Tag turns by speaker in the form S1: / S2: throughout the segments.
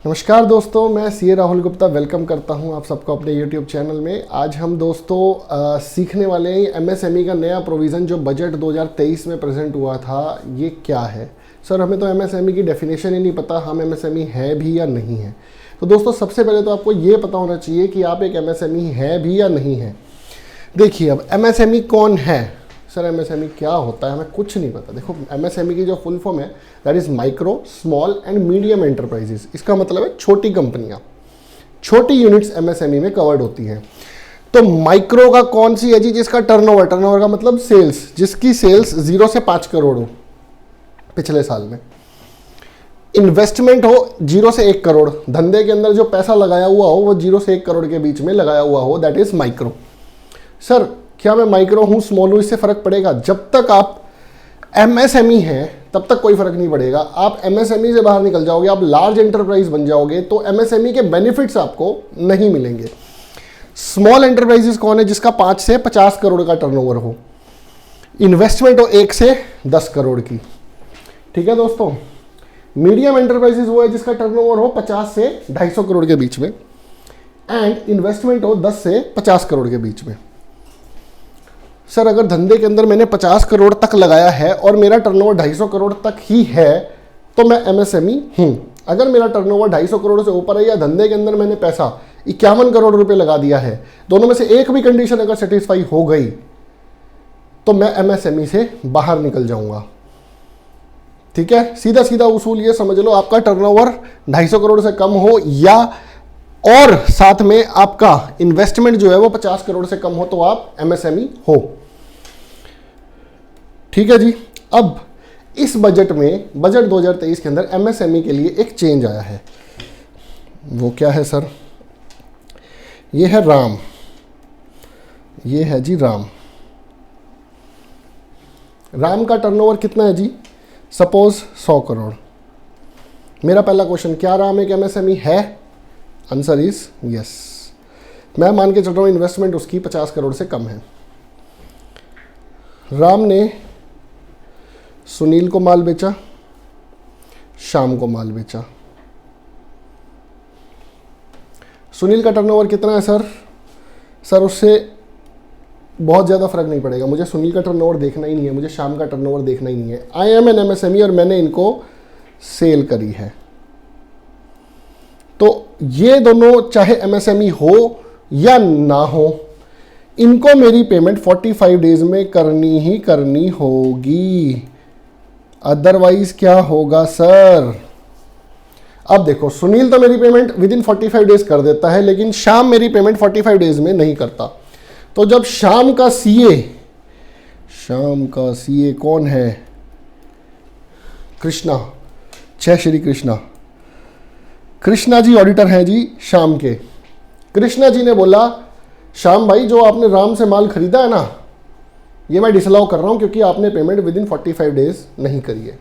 S1: नमस्कार दोस्तों, मैं सीए राहुल गुप्ता वेलकम करता हूं आप सबको अपने यूट्यूब चैनल में। आज हम दोस्तों सीखने वाले हैं एमएसएमई का नया प्रोविज़न जो बजट 2023 में प्रेजेंट हुआ था, ये क्या है। सर हमें तो एमएसएमई की डेफिनेशन ही नहीं पता, हम एमएसएमई है भी या नहीं है। तो दोस्तों सबसे पहले तो आपको ये पता होना चाहिए कि आप एक एमएसएमई है भी या नहीं है। देखिए अब एमएसएमई कौन है। सर एमएसएमई क्या होता है, हमें कुछ नहीं पता। देखो एमएसएमई की जो फुल फॉर्म है that is micro small and medium enterprises. इसका मतलब है छोटी कंपनियां, छोटी यूनिट्स एमएसएमई में कवर्ड होती हैं। तो माइक्रो का कौन सी है जी, जिसका टर्नओवर का मतलब सेल्स, जिसकी सेल्स 0 से 5 करोड़ हो पिछले साल में। इन्वेस्टमेंट हो 0 से 1 करोड़, धंधे के अंदर जो पैसा लगाया हुआ हो वो 0 से 1 करोड़ के बीच में लगाया हुआ हो, दैट इज माइक्रो। सर क्या मैं माइक्रो हूं स्मॉल हूं इससे फर्क पड़ेगा? जब तक आप एमएसएमई हैं तब तक कोई फर्क नहीं पड़ेगा। आप एमएसएमई से बाहर निकल जाओगे, आप लार्ज एंटरप्राइज बन जाओगे तो एमएसएमई के बेनिफिट्स आपको नहीं मिलेंगे। स्मॉल एंटरप्राइजेस कौन है? जिसका 5 से 50 करोड़ का टर्नओवर हो, इन्वेस्टमेंट हो 1 से 10 करोड़ की। ठीक है दोस्तों। मीडियम एंटरप्राइजेस वो है जिसका टर्नओवर हो 50 से 250 करोड़ के बीच में एंड इन्वेस्टमेंट हो 10 से 50 करोड़ के बीच में। सर अगर धंधे के अंदर मैंने 50 करोड़ तक लगाया है और मेरा टर्नओवर 250 करोड़ तक ही है तो मैं एमएसएमई हूं। अगर मेरा टर्नओवर 250 करोड़ से ऊपर है या धंधे के अंदर मैंने पैसा 51 करोड़ रुपए लगा दिया है, दोनों में से एक भी कंडीशन अगर सेटिस्फाई हो गई तो मैं एमएसएमई से बाहर निकल जाऊंगा। ठीक है, सीधा सीधा उसूल ये समझ लो, आपका टर्नओवर 250 करोड़ से कम हो या और साथ में आपका इन्वेस्टमेंट जो है वो 50 करोड़ से कम हो तो आप एमएसएमई हो। ठीक है जी। अब इस बजट में, बजट 2023 के अंदर एमएसएमई के लिए एक चेंज आया है। वो क्या है सर? ये है राम, ये है जी राम। राम का टर्नओवर कितना है जी? सपोज 100 करोड़। मेरा पहला क्वेश्चन, क्या राम एक एमएसएमई है? Answer is yes. मैं मान के चल रहा हूं इन्वेस्टमेंट उसकी 50 करोड़ से कम है। राम ने सुनील को माल बेचा, श्याम को माल बेचा। सुनील का टर्नओवर कितना है सर? सर उससे बहुत ज़्यादा फर्क नहीं पड़ेगा, मुझे सुनील का टर्नओवर देखना ही नहीं है, मुझे श्याम का टर्नओवर देखना ही नहीं है। आई एम एन एमएसएमई और मैंने इनको सेल करी है। तो ये दोनों चाहे एमएसएमई हो या ना हो, इनको मेरी पेमेंट 45 डेज में करनी ही करनी होगी। अदरवाइज क्या होगा सर? अब देखो सुनील तो मेरी पेमेंट विद इन 45 डेज कर देता है, लेकिन श्याम मेरी पेमेंट 45 डेज में नहीं करता। तो जब श्याम का सीए कौन है? कृष्णा, जय श्री कृष्णा। कृष्णा जी ऑडिटर हैं जी श्याम के। कृष्णा जी ने बोला, श्याम भाई जो आपने राम से माल खरीदा है ना, ये मैं डिसअलाउ कर रहा हूं क्योंकि आपने पेमेंट विद इन 45 डेज नहीं करी है।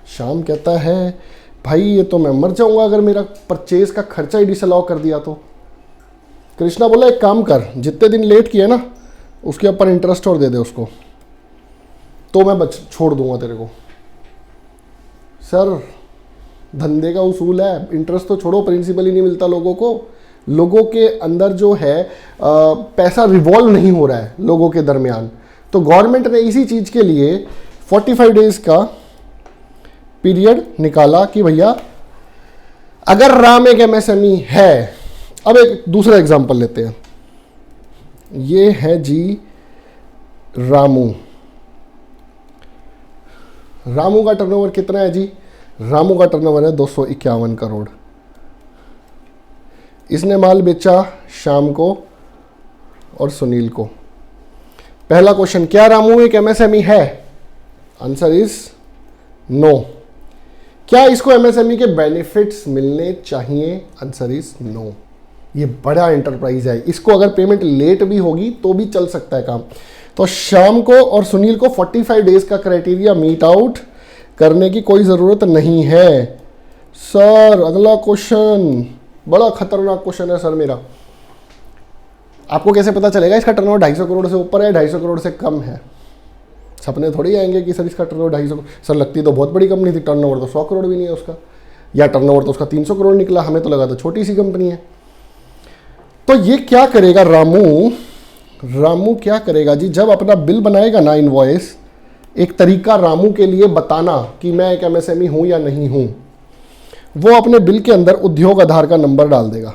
S1: श्याम कहता है भाई ये तो मैं मर जाऊंगा अगर मेरा परचेज का खर्चा ही डिसअलाउ कर दिया तो। कृष्णा बोला एक काम कर, जितने दिन लेट किया ना उसके ऊपर इंटरेस्ट और दे दे उसको, तो मैं छोड़ दूंगा तेरे को। सर धंधे का उसूल है, इंटरेस्ट तो छोड़ो, प्रिंसिपल ही नहीं मिलता लोगों को। लोगों के अंदर जो है पैसा रिवॉल्व नहीं हो रहा है लोगों के दरमियान। तो गवर्नमेंट ने इसी चीज़ के लिए 45 डेज का पीरियड निकाला कि भैया अगर राम एक एमएसएमई है। अब एक दूसरा एग्जांपल लेते हैं। ये है जी रामू। रामू का टर्नओवर कितना है जी? रामू का टर्नओवर है 251 करोड़। इसने माल बेचा श्याम को और सुनील को। पहला क्वेश्चन, क्या रामू एक एमएसएमई है? Answer is no. क्या इसको एमएसएमई के बेनिफिट्स मिलने चाहिए? Answer is no. ये बड़ा एंटरप्राइज है, इसको अगर पेमेंट लेट भी होगी तो भी चल सकता है काम। तो श्याम को और सुनील को 45 डेज का क्राइटेरिया मीट आउट करने की कोई ज़रूरत नहीं है। सर अगला क्वेश्चन बड़ा खतरनाक क्वेश्चन है सर मेरा। आपको कैसे पता चलेगा इसका टर्नओवर 250 करोड़ से ऊपर है, 250 करोड़ से कम है? सपने थोड़ी आएंगे कि सर इसका टर्नओवर 250 सर लगती तो बहुत बड़ी कंपनी थी, टर्नओवर तो 100 करोड़ भी नहीं है उसका। या टर्नओवर तो उसका 300 करोड़ निकला, हमें तो लगा था छोटी सी कंपनी है। तो ये क्या करेगा रामू क्या करेगा जी, जब अपना बिल बनाएगा ना इनवॉइस, एक तरीका रामू के लिए बताना कि मैं एक एमएसएमई हूं या नहीं हूं, वो अपने बिल के अंदर उद्योग आधार का नंबर डाल देगा।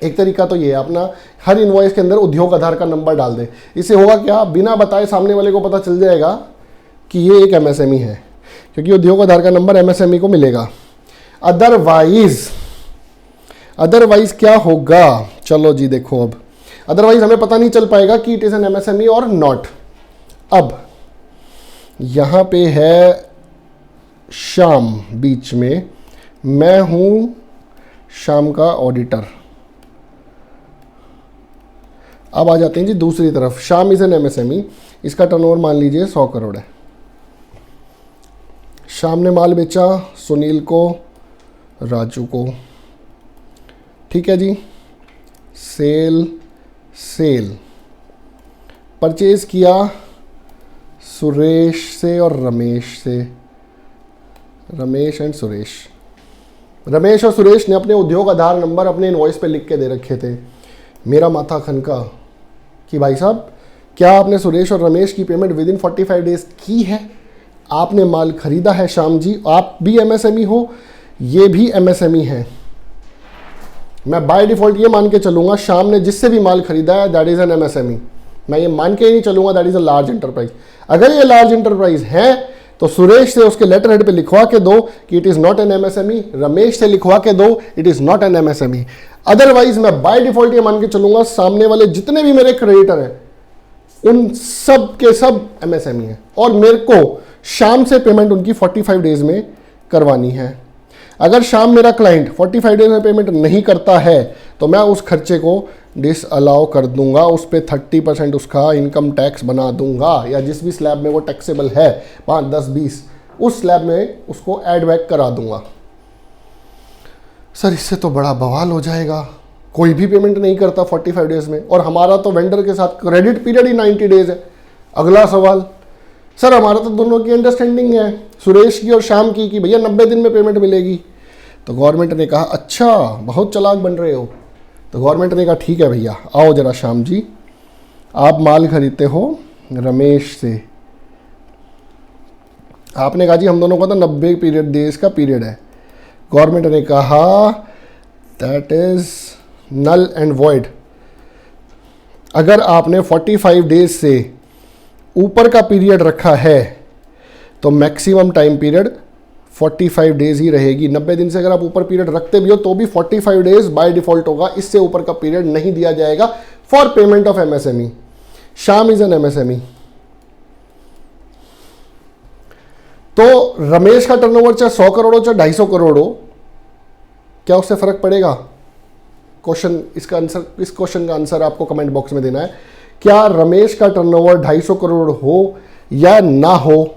S1: एक तरीका तो ये है, अपना हर इनवॉइस के अंदर उद्योग आधार का नंबर डाल दे। इससे होगा क्या, बिना बताए सामने वाले को पता चल जाएगा कि ये एक एमएसएमई है, क्योंकि उद्योग आधार का नंबर एमएसएमई को मिलेगा। अदरवाइज क्या होगा, चलो जी देखो, अब अदरवाइज हमें पता नहीं चल पाएगा कि इट इज एन एमएसएमई और नॉट। अब यहां पे है श्याम बीच में, मैं हूं श्याम का ऑडिटर। अब आ जाते हैं जी दूसरी तरफ, श्याम इज एन एमएसएमई, इसका टर्नओवर मान लीजिए 100 करोड़ है। श्याम ने माल बेचा सुनील को, राजू को, ठीक है जी, सेल परचेज किया सुरेश से और रमेश से, रमेश एंड सुरेश। रमेश और सुरेश ने अपने उद्योग आधार नंबर अपने इनवॉइस पे लिख के दे रखे थे। मेरा माथा खनका कि भाई साहब, क्या आपने सुरेश और रमेश की पेमेंट विद इन 45 डेज की है? आपने माल खरीदा है श्याम जी, आप भी एमएसएमई हो, ये भी एमएसएमई है। मैं बाय डिफॉल्ट ये मान के चलूंगा श्याम ने जिससे भी माल खरीदा है दैट इज एन एमएसएमई। मैं ये मान के ही नहीं चलूंगा that is a large enterprise. अगर ये लार्ज एंटरप्राइज है तो सुरेश से उसके लेटर हेड पे लिखवा के दो कि it is not an MSME, Ramesh से लिखवा के दो it is not an MSME. Otherwise मैं बाय डिफॉल्ट ये मान के चलूंगा सामने वाले जितने भी मेरे क्रेडिटर हैं उन सब के सब एमएसएमई है, और मेरे को शाम से पेमेंट उनकी 45 डेज में करवानी है। अगर शाम मेरा क्लाइंट 45 डेज में पेमेंट नहीं करता है तो मैं उस खर्चे को डिस अलाउ कर दूंगा, उस पर 30% उसका इनकम टैक्स बना दूंगा, या जिस भी स्लैब में वो टैक्सेबल है 5, 10, 20 उस स्लैब में उसको ऐड बैक करा दूंगा। सर इससे तो बड़ा बवाल हो जाएगा, कोई भी पेमेंट नहीं करता 45 डेज में, और हमारा तो वेंडर के साथ क्रेडिट पीरियड ही 90 डेज है। अगला सवाल, सर हमारा तो दोनों की अंडरस्टैंडिंग है, सुरेश की और श्याम की, कि भैया 90 दिन में पेमेंट मिलेगी। तो गवर्नमेंट ने कहा अच्छा बहुत चालाक बन रहे हो। तो गवर्नमेंट ने कहा ठीक है भैया, आओ जरा श्याम जी, आप माल खरीदते हो रमेश से। आपने कहा जी हम दोनों का तो 90 डेज का पीरियड है। गवर्नमेंट ने कहा that is null and void. अगर आपने 45 डेज से ऊपर का पीरियड रखा है तो मैक्सिमम टाइम पीरियड 45 डेज ही रहेगी। 90 दिन से अगर आप ऊपर पीरियड रखते भी हो तो भी 45 डेज बाय डिफॉल्ट होगा, इससे ऊपर का पीरियड नहीं दिया जाएगा for payment of MSME. Shyam is an MSME. तो रमेश का टर्नओवर चाहे 100 करोड़ हो चाहे 250 करोड़ हो, क्या उससे फर्क पड़ेगा? क्वेश्चन, इसका आंसर, इस क्वेश्चन का आंसर आपको कमेंट बॉक्स में देना है। क्या रमेश का टर्नओवर 250 करोड़ हो या ना हो,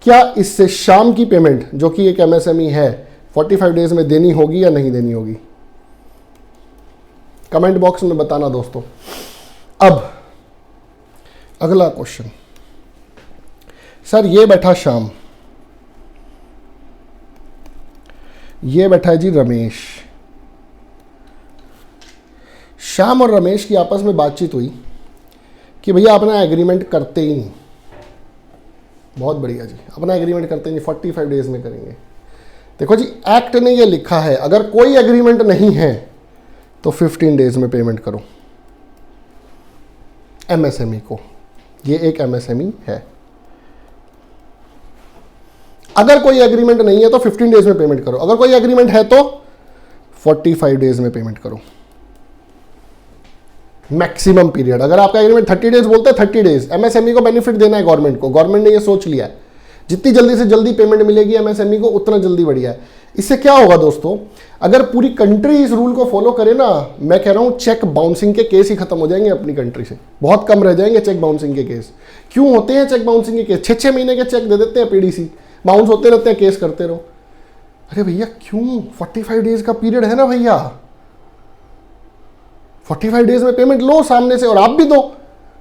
S1: क्या इससे श्याम की पेमेंट जो कि एक एमएसएमई है 45 डेज में देनी होगी या नहीं देनी होगी? कमेंट बॉक्स में बताना दोस्तों। अब अगला क्वेश्चन, सर ये बैठा श्याम, ये बैठा है जी रमेश। श्याम और रमेश की आपस में बातचीत हुई कि भैया अपना एग्रीमेंट करते ही नहीं। बहुत बढ़िया जी, अपना एग्रीमेंट करते नहीं, 45 डेज में करेंगे। देखो जी, एक्ट ने ये लिखा है अगर कोई एग्रीमेंट नहीं है तो 15 डेज में पेमेंट करो एमएसएमई को। ये एक एमएसएमई है। अगर कोई एग्रीमेंट नहीं है तो 15 डेज में पेमेंट करो, अगर कोई एग्रीमेंट है तो 45 डेज में पेमेंट करो मैक्सिमम पीरियड। अगर आपका एग्रीमेंट 30 डेज बोलता है 30 डेज। एमएसएमई को बेनिफिट देना है गवर्नमेंट को, गवर्नमेंट ने ये सोच लिया है जितनी जल्दी से जल्दी पेमेंट मिलेगी एमएसएमई को उतना जल्दी बढ़िया है। इससे क्या होगा दोस्तों, अगर पूरी कंट्री इस रूल को फॉलो करे ना, मैं कह रहा हूं चेक बाउंसिंग के केस ही खत्म हो जाएंगे अपनी कंट्री से, बहुत कम रह जाएंगे चेक बाउंसिंग के केस। क्यों होते हैं चेक बाउंसिंग के केस? 6-6 महीने के चेक दे देते हैं पीडीसी, बाउंस होते रहते हैं, केस करते रहो। अरे भैया क्यों, 45 डेज का पीरियड है ना भैया, 45 डेज में पेमेंट लो सामने से, और आप भी दो।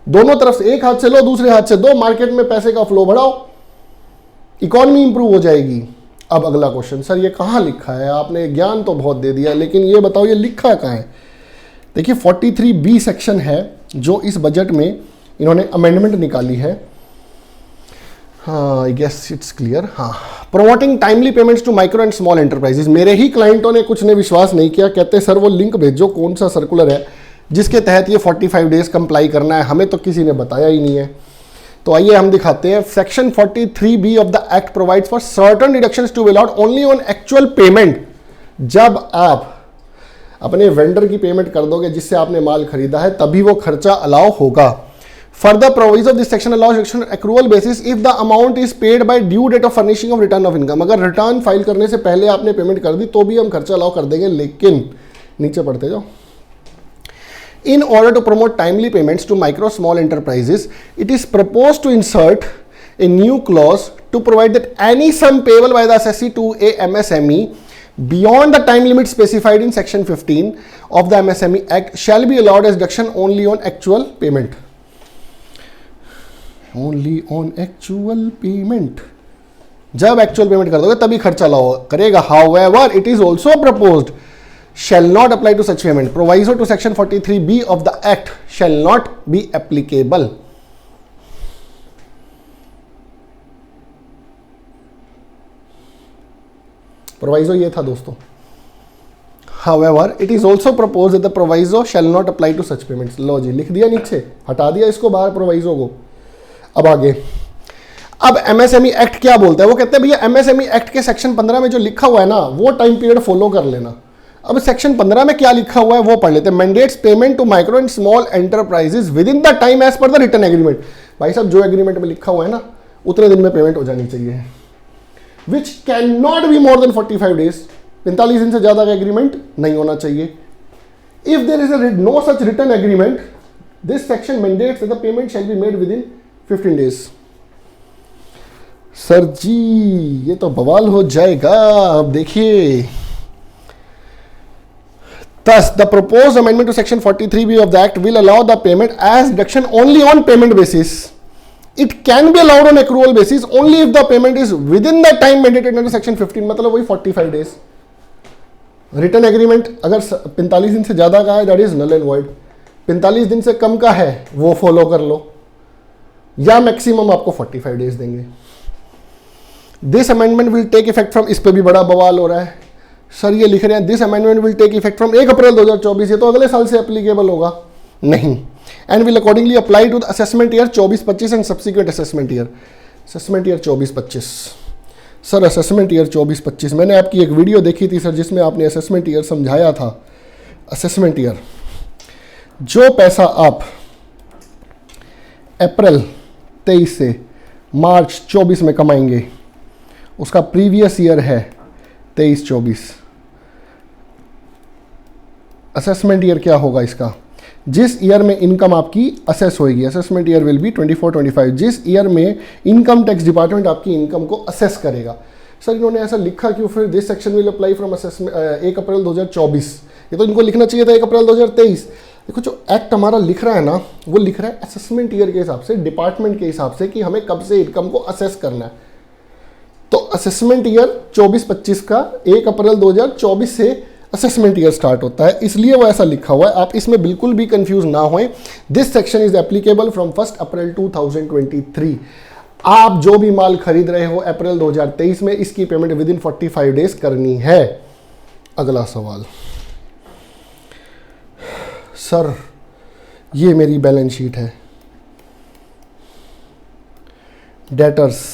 S1: दोनों तरफ से, एक हाथ से लो दूसरे हाथ से दो, मार्केट में पैसे का फ्लो बढ़ाओ, इकोनॉमी इंप्रूव हो जाएगी। अब अगला क्वेश्चन, सर ये कहाँ लिखा है? आपने ज्ञान तो बहुत दे दिया, लेकिन ये बताओ ये लिखा कहाँ है? देखिए 43B सेक्शन है जो इस बजट में इन्होंने अमेंडमेंट निकाली है। हाँ, आई गेस इट्स क्लियर। हाँ, promoting timely payments to micro and small enterprises. मेरे ही क्लाइंटों ने कुछ ने विश्वास नहीं किया, कहते सर वो लिंक भेजो, कौन सा सर्कुलर है जिसके तहत ये 45 डेज कंप्लाई करना है, हमें तो किसी ने बताया ही नहीं है। तो आइए हम दिखाते हैं। Section 43B of the act provides for certain deductions to be allowed only on actual payment. जब आप अपने वेंडर की पेमेंट कर दोगे जिससे आपने माल खरीदा है, तभी वो खर्चा अलाउ होगा। Further provision of this section allows action accrual basis if the amount is paid by due date of furnishing of return of income. अगर रिटर्न फाइल करने से पहले आपने पेमेंट कर दी तो भी हम खर्चा अलाउ कर देंगे, लेकिन नीचे पढ़ते जाओ। In order to promote timely payments to micro small enterprises, it is proposed to insert a new clause to provide that any sum payable by the assessee to a MSME beyond the time limit specified in section 15 of the MSME Act shall be allowed as deduction only on actual payment. Only on actual payment. जब actual payment कर दोगे तभी खर्चा allow करेगा। However, it is also proposed shall not apply to such payment. Proviso to section 43B of the act shall not be applicable. Proviso ये था दोस्तों। However, it is also proposed that the proviso shall not apply to such payments. लो जी, लिख दिया नीचे, हटा दिया इसको बाहर प्रोवाइजो को। अब आगे, अब एमएसएमई एक्ट क्या बोलता है? वो कहते हैं भैया एमएसएमई एक्ट के सेक्शन 15 में जो लिखा हुआ है ना, वो टाइम पीरियड फॉलो कर लेना। अब सेक्शन 15 में क्या लिखा हुआ है वो पढ़ लेते हैं। Mandates payment to micro and small enterprises within the time as per the written agreement. भाई साहब, जो एग्रीमेंट में लिखा हुआ है ना, उतने दिन में पेमेंट हो जानी चाहिए, which can not be more than 45 days. 45 दिन से ज्यादा का एग्रीमेंट नहीं होना चाहिए। If there is no such return agreement, this section mandates that the payment shall be made within 15 days. Sir ji ये तो बवाल हो जाएगा। अब देखिए, thus the proposed amendment to section 43B of the act will allow the payment as deduction only on payment basis. It can be allowed on accrual basis only if the payment is within the time mandated under section 15, मतलब वही 45 days। Return agreement अगर 45 दिन से ज्यादा का है, that is null and void. 45 दिन से कम का है वो फॉलो कर लो, या मैक्सिमम आपको 45 डेज देंगे। This amendment will take effect from, इस पे भी बड़ा बवाल हो रहा है। सर ये लिख रहे हैं this amendment will take effect from 1 April 2024, ये तो अगले साल से एप्लीकेबल होगा। नहीं, and will accordingly apply to the assessment year 24-25 and subsequent assessment year. Assessment year 24-25। Sir assessment year 24-25, मैंने आपकी एक वीडियो देखी थी सर जिसमें आपने असेसमेंट ईयर समझाया था। असेसमेंट ईयर, जो पैसा आप अप्रैल 23 से मार्च 24 में कमाएंगे, उसका प्रीवियस ईयर है 23-24। असेसमेंट ईयर क्या होगा इसका? जिस ईयर में इनकम आपकी असेस होगी, असेसमेंट ईयर विल बी 24-25। जिस ईयर में इनकम टैक्स डिपार्टमेंट आपकी इनकम को असेस करेगा। सर इन्होंने ऐसा लिखा क्यों फिर? This section will apply from assessment 1 April 2024। ये तो इनको लिखना चाहिए था 1 अप्रैल 2023। देखो जो एक्ट हमारा लिख रहा है ना, वो लिख रहा है असेसमेंट ईयर के हिसाब से, डिपार्टमेंट के हिसाब से कि हमें कब से इनकम को असेस करना है। तो असेसमेंट ईयर 24-25 का 1 अप्रैल 2024 से असेसमेंट ईयर स्टार्ट होता है, इसलिए वो ऐसा लिखा हुआ है। आप इसमें बिल्कुल भी कंफ्यूज ना होएं। This section is applicable from 1 April 2023। आप जो भी माल खरीद रहे हो अप्रैल 2023 में, इसकी पेमेंट विद इन 45 डेज करनी है। अगला सवाल, सर ये मेरी बैलेंस शीट है, डेटर्स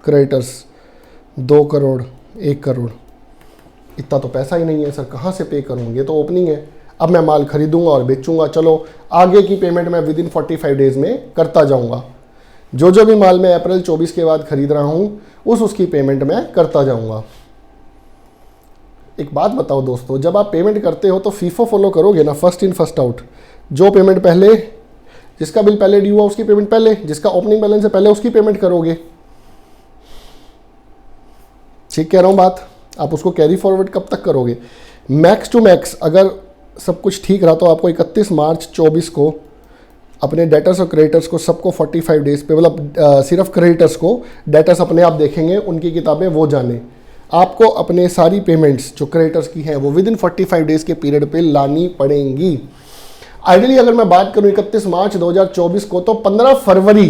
S1: क्रेडिटर्स 2 करोड़ 1 करोड़, इतना तो पैसा ही नहीं है सर, कहाँ से पे करूँ? ये तो ओपनिंग है। अब मैं माल खरीदूंगा और बेचूंगा, चलो आगे की पेमेंट मैं विद इन 45 डेज में करता जाऊंगा। जो जो भी माल मैं अप्रैल 24 के बाद खरीद रहा हूँ उसकी पेमेंट मैं करता जाऊंगा। एक बात बताओ दोस्तों, जब आप पेमेंट करते हो तो फीफो फॉलो करोगे ना, फर्स्ट इन फर्स्ट आउट। जो पेमेंट पहले, जिसका बिल पहले ड्यू हुआ उसकी पेमेंट पहले, जिसका ओपनिंग बैलेंस है पहले उसकी पेमेंट करोगे। ठीक कह रहा हूँ बात? आप उसको कैरी फॉरवर्ड कब तक करोगे? मैक्स टू मैक्स अगर सब कुछ ठीक रहा तो आपको 31 मार्च 24 को अपने डेटर्स और क्रेडिटर्स को सबको 45 डेज पे, मतलब सिर्फ क्रेडिटर्स को, डेटर्स अपने आप देखेंगे, उनकी किताबें वो जाने। आपको अपने सारी पेमेंट्स जो क्रेडिटर्स की हैं वो विद इन 45 डेज के पीरियड पे लानी पड़ेंगी। आइडियली अगर मैं बात करूं 31 मार्च 2024 को, तो 15 फरवरी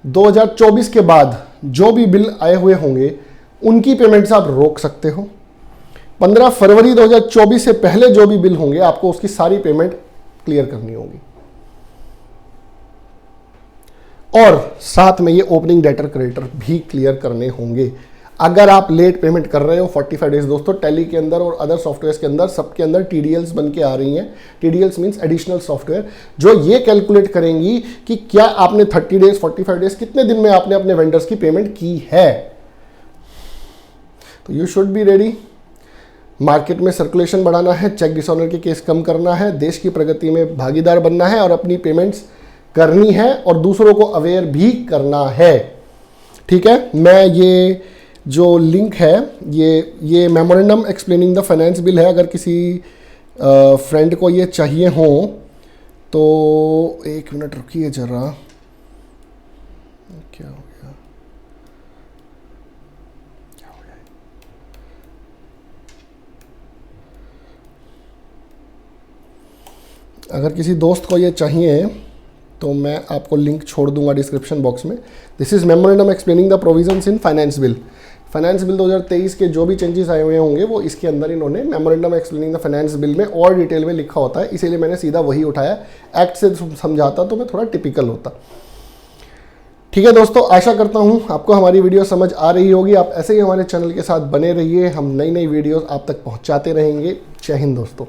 S1: 2024 के बाद जो भी बिल आए हुए होंगे उनकी पेमेंट्स आप रोक सकते हो। 15 फरवरी 2024 से पहले जो भी बिल होंगे आपको उसकी सारी पेमेंट क्लियर करनी होगी। और साथ में ये ओपनिंग डेटर क्रेडिटर भी क्लियर करने होंगे। अगर आप लेट पेमेंट कर रहे हो 45 डेज, दोस्तों टैली के अंदर और अदर सॉफ्टवेयर के अंदर सबके अंदर टीडीएल्स बन के आ रही हैं। टीडीएल्स मींस एडिशनल सॉफ्टवेयर, जो ये कैलकुलेट करेंगी कि क्या आपने 30 डेज 45 डेज कितने दिन में आपने अपने वेंडर्स की पेमेंट की है। तो you should be ready. Market में सर्कुलेशन बढ़ाना है, चेक डिसऑनर के केस कम करना है, देश की प्रगति में भागीदार बनना है और अपनी पेमेंट्स करनी है और दूसरों को अवेयर भी करना है। ठीक है, मैं ये जो लिंक है ये memorandum explaining the finance bill है। अगर किसी फ्रेंड को ये चाहिए हो तो 1 मिनट रुकिए जरा। क्या हो गया, अगर किसी दोस्त को ये चाहिए तो मैं आपको लिंक छोड़ दूंगा डिस्क्रिप्शन बॉक्स में। This is memorandum explaining the provisions in finance bill. Finance bill 2023 के जो भी चेंजेस आए हुए होंगे वो इसके अंदर इन्होंने memorandum explaining the finance bill में और डिटेल में लिखा होता है, इसीलिए मैंने सीधा वही उठाया। एक्ट से समझाता तो मैं थोड़ा टिपिकल होता। ठीक है दोस्तों, आशा करता हूँ आपको हमारी वीडियो समझ आ रही होगी। आप ऐसे ही हमारे चैनल के साथ बने रहिए, हम नई नई वीडियोस आप तक पहुँचाते रहेंगे। जय हिंद दोस्तों।